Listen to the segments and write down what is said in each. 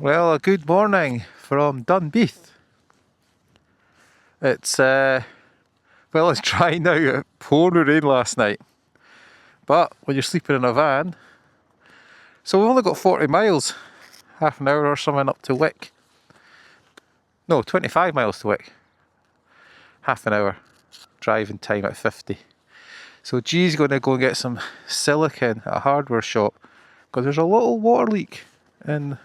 Well, a good morning from Dunbeath. It's it's dry now. It poured rain last night, but when you're sleeping in a van, so we've only got 40 miles, half an hour or something up to Wick. No, 25 miles to Wick. Half an hour driving time at 50. So G's going to go and get some silicone at a hardware shop because there's a little water leak in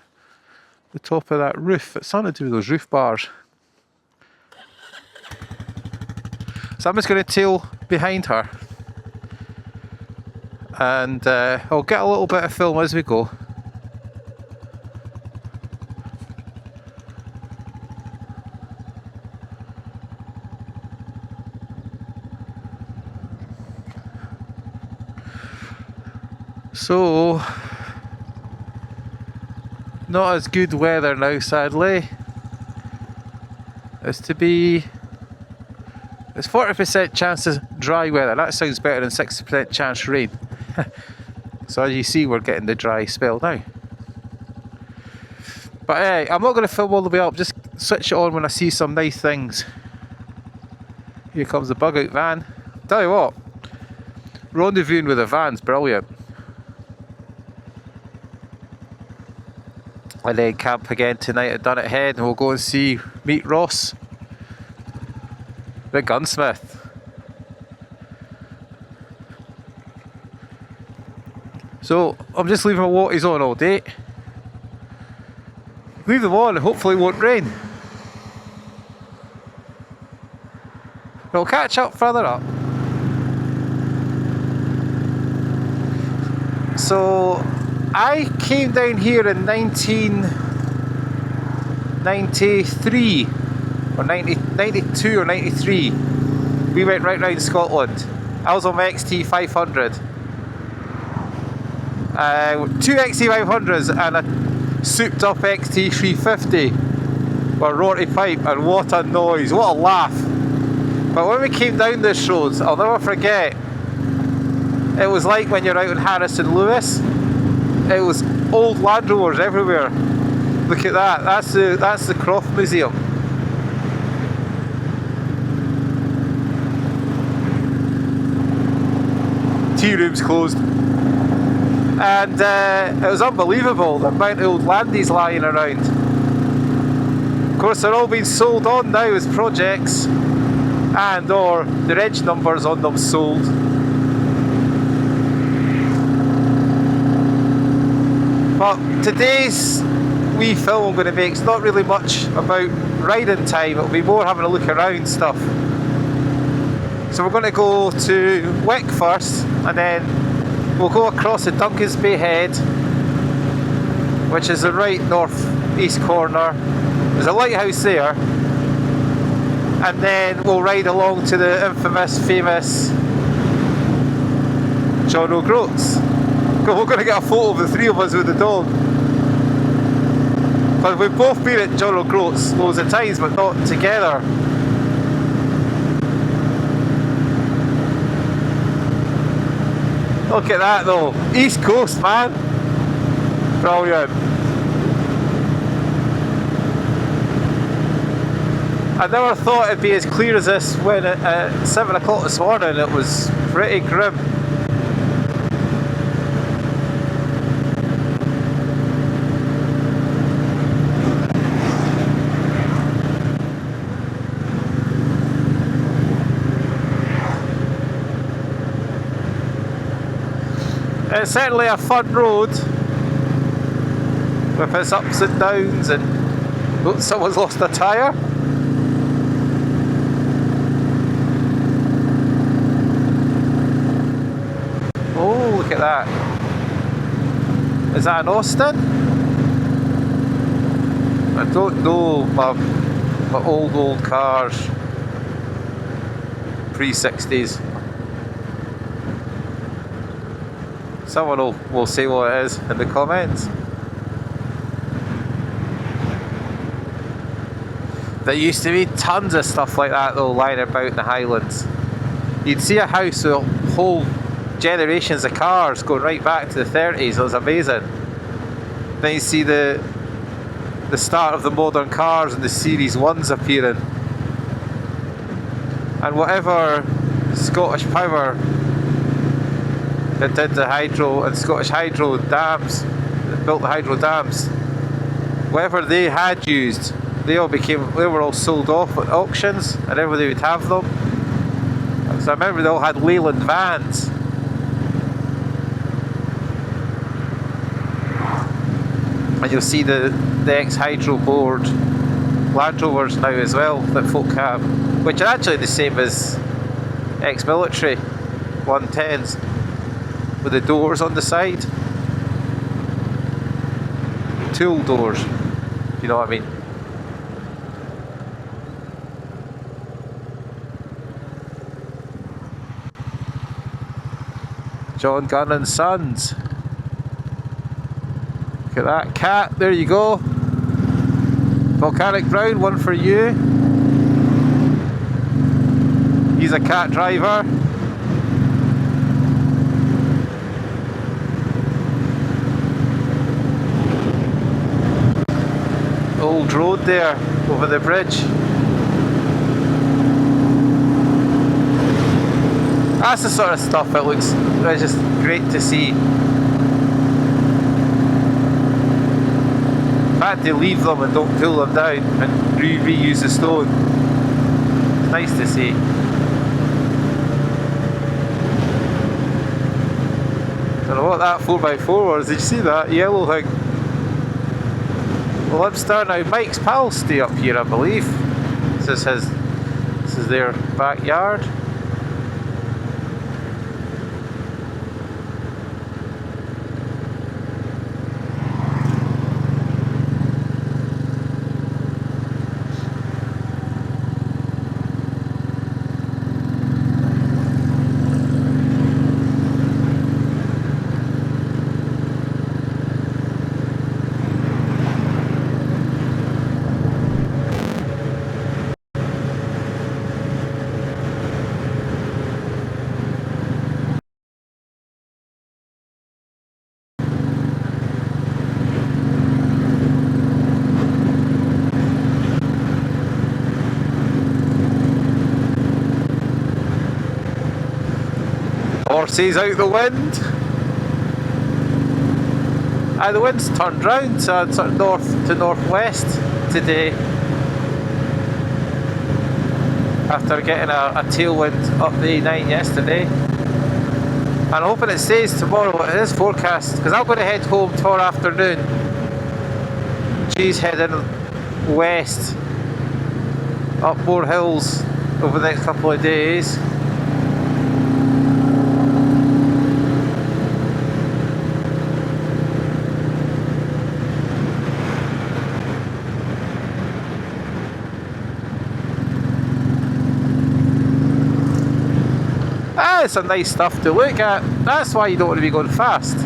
the top of that roof. It's something to do with those roof bars. So I'm just going to tail behind her and I'll get a little bit of film as we go. So, not as good weather now, sadly. It's 40% chance of dry weather. That sounds better than 60% chance rain. So as you see, we're getting the dry spell now. But hey, I'm not going to film all the way up, just switch it on when I see some nice things. Here comes the bug out van. Tell you what, rendezvousing with a van's brilliant. And then camp again tonight at Duncansby Head, and we'll go and meet Ross, the gunsmith. So I'm just leaving my watties on all day. Leave them on and hopefully it won't rain. We'll catch up further up. So I came down here in 1993 or 92 or 93. We went right round Scotland. I was on my XT500. 2 XT500s and a souped up XT350 with Rorty pipe, and what a noise, what a laugh. But when we came down this road, I'll never forget, it was like when you're out in Harrison Lewis. It was old Land Rovers everywhere. Look at that, that's the Croft Museum. Tea room's closed. And it was unbelievable, the amount of old landies lying around. Of course, they're all being sold on now as projects, and or the reg numbers on them sold. But today's wee film I'm going to make is not really much about riding time, it'll be more having a look around stuff. So we're going to go to Wick first, and then we'll go across the Duncansby Head, which is the right north-east corner. There's a lighthouse there, and then we'll ride along to the infamous, famous John O'Groats. We're going to get a photo of the three of us with the dog. Because we've both been at John O'Groats loads of times, but not together. Look at that though, East Coast, man. Brilliant. I never thought it'd be as clear as this when at 7 o'clock this morning. It was pretty grim. It's certainly a fun road with its ups and downs, and oh, someone's lost a tyre. Oh, look at that. Is that an Austin? I don't know my old cars, pre-60s. Someone will say what it is in the comments. There used to be tons of stuff like that though lying about in the Highlands. You'd see a house with whole generations of cars going right back to the 30s. It was amazing. Then you see the the start of the modern cars and the Series 1s appearing. And whatever Scottish Power that did the hydro and Scottish Hydro dams, that built the hydro dams, whatever they had used, they were all sold off at auctions and everybody would have them. So I remember they all had Leyland vans. And you'll see the ex-hydro board Land Rovers now as well that folk have, which are actually the same as ex-military 110s with the doors on the side. Tool doors, if you know what I mean. John Gunn and Sons. Look at that cat, there you go. Volcanic Brown, one for you. He's a cat driver. Old road there, over the bridge. That's the sort of stuff that looks, it's just great to see. In fact, they leave them and don't pull them down and reuse the stone. It's nice to see. Don't know what that 4x4 was. Did you see that yellow thing? Well, I'm starting now. Mike's pals stay up here, I believe. This is their backyard. Horses out the wind. The wind's turned round, so it's sort of north to northwest today. After getting a tailwind up the A9 yesterday. And I'm hoping it stays tomorrow. It is forecast, because I'm going to head home tomorrow afternoon. She's heading west, up more hills over the next couple of days. It's some nice stuff to look at. That's why you don't want to be going fast.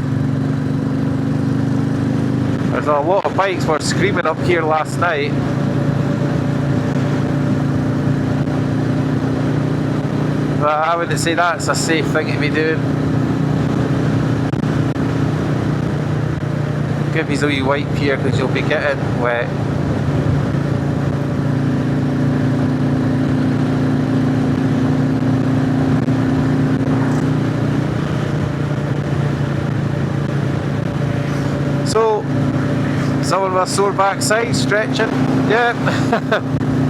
There's a lot of bikes were screaming up here last night. But I wouldn't say that's a safe thing to be doing. Give me a wee wipe here because you'll be getting wet. So, someone with a sore backside, stretching, yeah.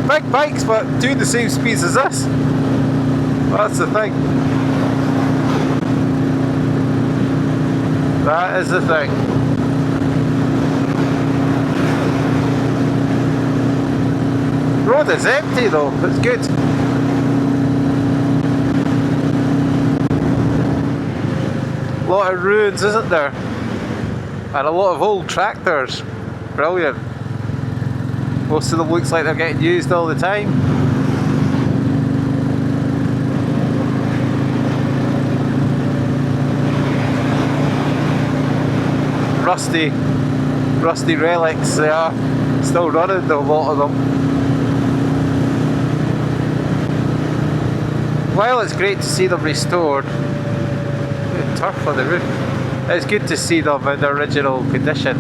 Big bikes, but doing the same speeds as us. Well, that's the thing. That is the thing. Road is empty though, it's good. A lot of ruins, isn't there? And a lot of old tractors. Brilliant. Most of them looks like they're getting used all the time. Rusty relics they are. Still running though, a lot of them. While it's great to see them restored, good turf on the roof. It's good to see them in their original condition.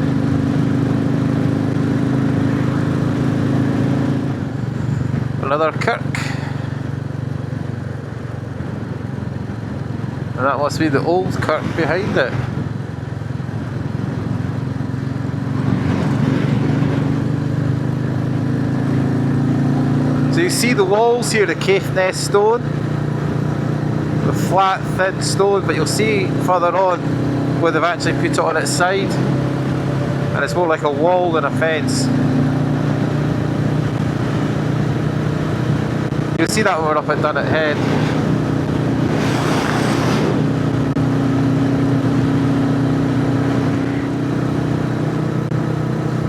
another kirk. And that must be the old kirk behind it. So you see the walls here, the Caithness stone, the flat, thin stone, but you'll see further on where they've actually put it on its side, and it's more like a wall than a fence. You'll see that when we're up at Duncansby Head.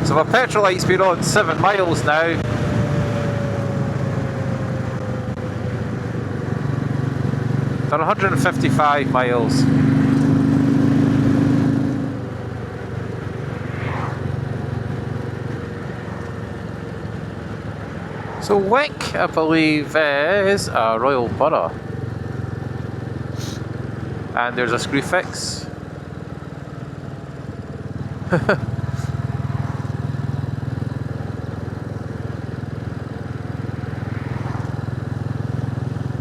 So my petrol light's been on 7 miles now. Done 155 miles. So Wick, I believe, is a royal borough. And there's a screw fix.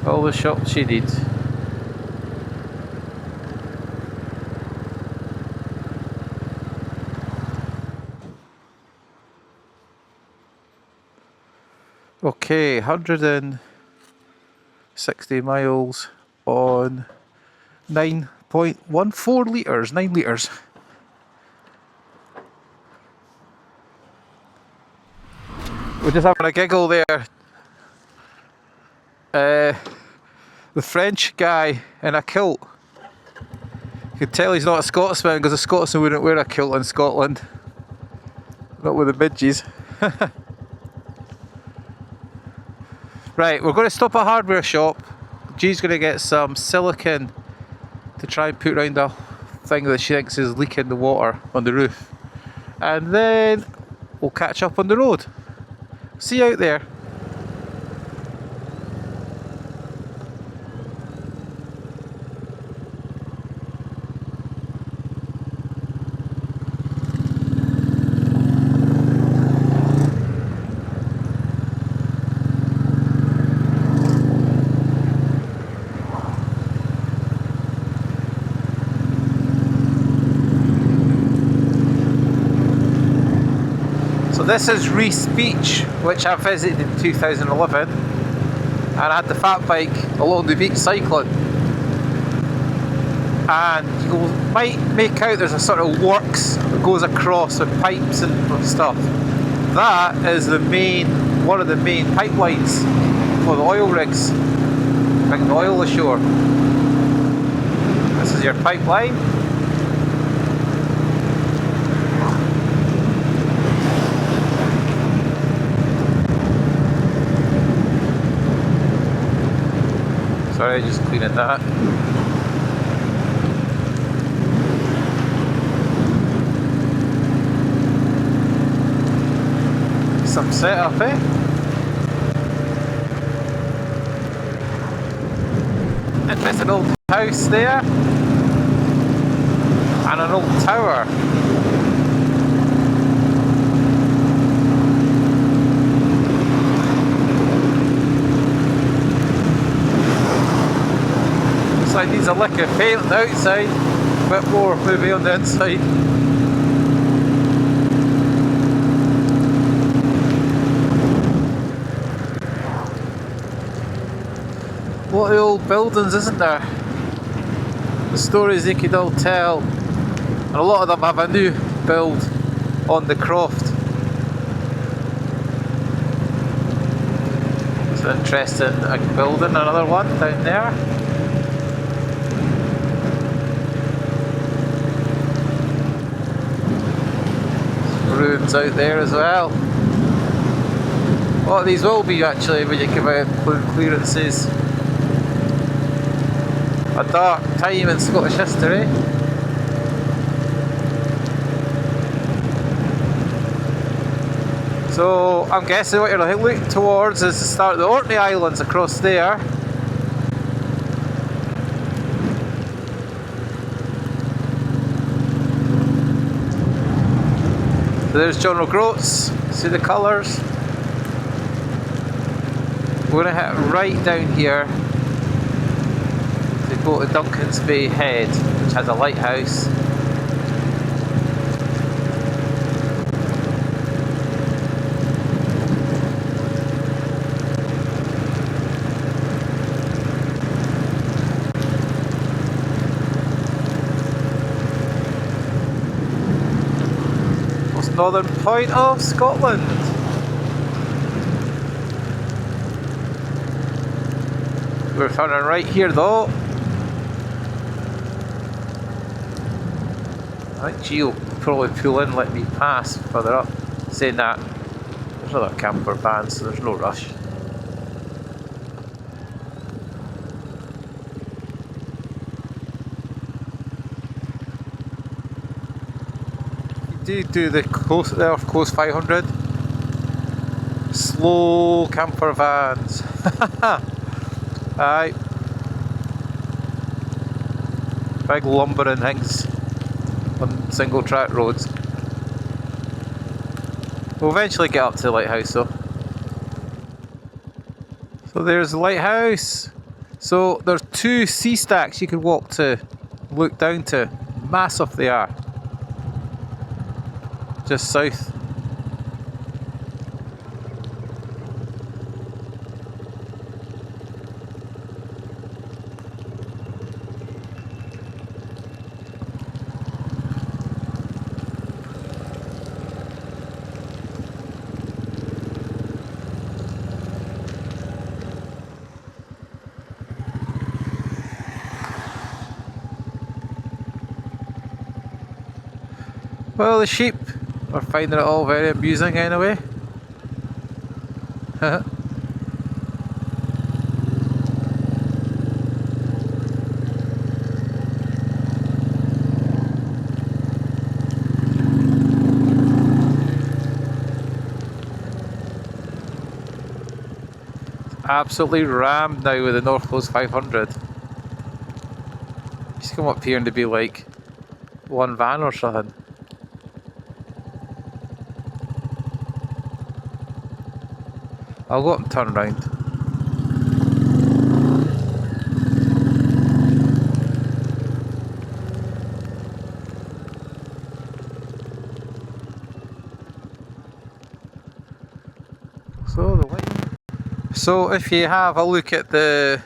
All the shops you need. Okay, 160 miles on 9.14 litres, 9 litres. We're just having a giggle there. The French guy in a kilt. You can tell he's not a Scotsman because a Scotsman wouldn't wear a kilt in Scotland. Not with the midges. Right, we're going to stop at a hardware shop. G's going to get some silicone to try and put around the thing that she thinks is leaking the water on the roof. And then we'll catch up on the road. See you out there. So this is Reese Beach, which I visited in 2011, and I had the fat bike along the beach cycling. And you might make out there's a sort of works that goes across with pipes and stuff. That is one of the main pipelines for the oil rigs, bringing the oil ashore. This is your pipeline. Sorry, just cleaning that. Some setup, eh? And there's an old house there, and an old tower. It needs a lick of paint on the outside, a bit more maybe on the inside. What old buildings, isn't there? The stories they could all tell, and a lot of them have a new build on the croft. It's an interesting building, another one down there. Ruins out there as well. What these will be actually when you come out and clearances. A dark time in Scottish history. So I'm guessing what you're looking towards is the start of the Orkney Islands across there. So there's John O'Groats, see the colours. We're going to head right down here to go to Duncansby Head, which has a lighthouse. Most northern point of Scotland. We're turning right here though. I think Gio will probably pull in, let me pass further up. Saying that, there's other camper vans, so there's no rush. You do the coast there, off Coast 500. Slow camper vans. Aye. Big lumbering things on single track roads. We'll eventually get up to the lighthouse though. So there's the lighthouse. So there's 2 sea stacks you can walk to, look down to. Massive they are. Just south. Well, the sheep are finding it all very amusing anyway. Absolutely rammed now with the North Coast 500. Just come up here and to be like one van or something. I'll go up and turn around. So if you have a look at the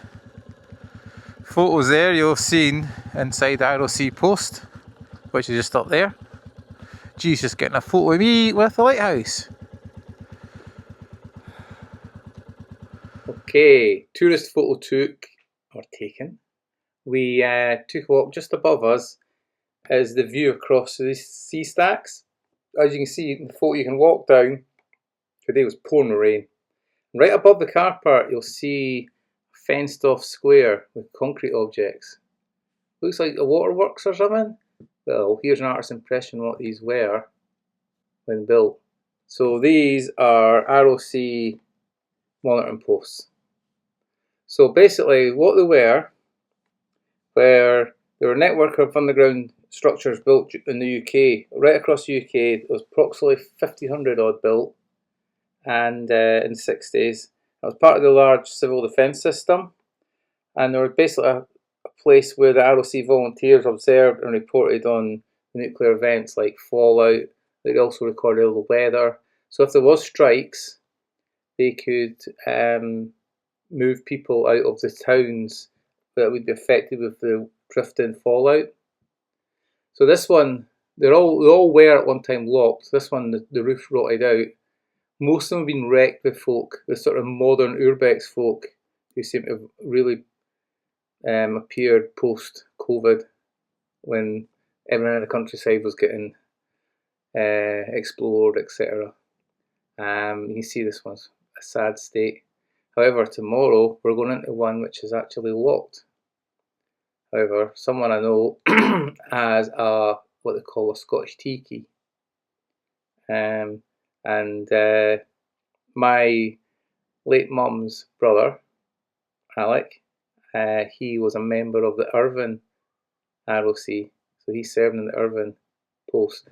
photos there, you'll have seen inside the ROC post, which is just up there. G's just getting a photo of me with the lighthouse. Okay, tourist photo taken. We took a walk. Just above us is the view across the sea stacks. As you can see in the photo, you can walk down. Today was pouring rain. Right above the car park, you'll see a fenced off square with concrete objects. Looks like the waterworks or something. Well, here's an artist's impression of what these were when built. So these are ROC monitoring posts. So basically what they were a network of underground structures built in the UK, right across the UK. There was approximately 1,500 odd built, and in the 60s. It was part of the large civil defence system, and they were basically a place where the ROC volunteers observed and reported on nuclear events like fallout. They also recorded all the weather. So if there was strikes, they could move people out of the towns that would be affected with the drifting fallout. So this one, they all were at one time locked. This one, the roof rotted out. Most of them have been wrecked with folk, the sort of modern urbex folk who seem to have really appeared post-COVID, when everyone in the countryside was getting explored, etc. You can see this one's a sad state. However, tomorrow we're going into one which is actually locked. However, someone I know has what they call a Scottish tea key. And my late mum's brother, Alec, he was a member of the Irvine ROC, so he served in the Irvine post.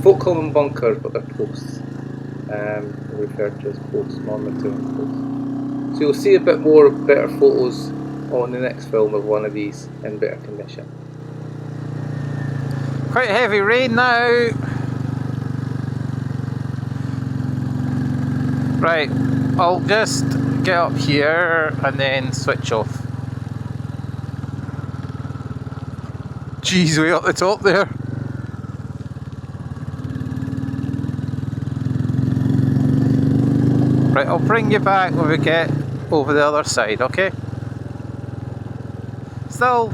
Folk call them bunkers, but they're posts. Referred to as posts, monitoring posts. So you'll see a bit more better photos on the next film of one of these in better condition. Quite heavy rain now. Right, I'll just get up here and then switch off. Jeez, way up the top there. Right, I'll bring you back when we get over the other side, okay? Still,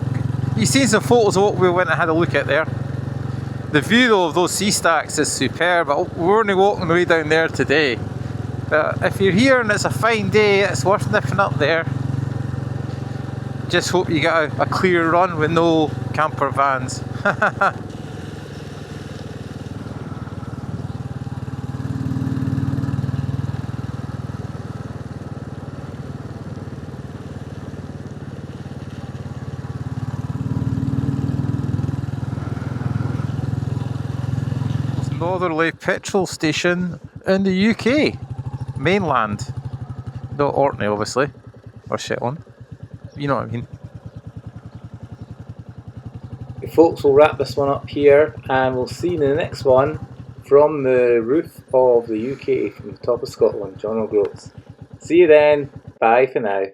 you've seen some photos of what we went and had a look at there. The view though of those sea stacks is superb. We're only walking the way down there today. But if you're here and it's a fine day, it's worth nipping up there. Just hope you get a clear run with no camper vans. Northerly petrol station in the UK, mainland, not Orkney obviously, or Shetland, you know what I mean. Folks, we'll wrap this one up here and we'll see you in the next one from the roof of the UK, from the top of Scotland, John O'Groats. See you then, bye for now.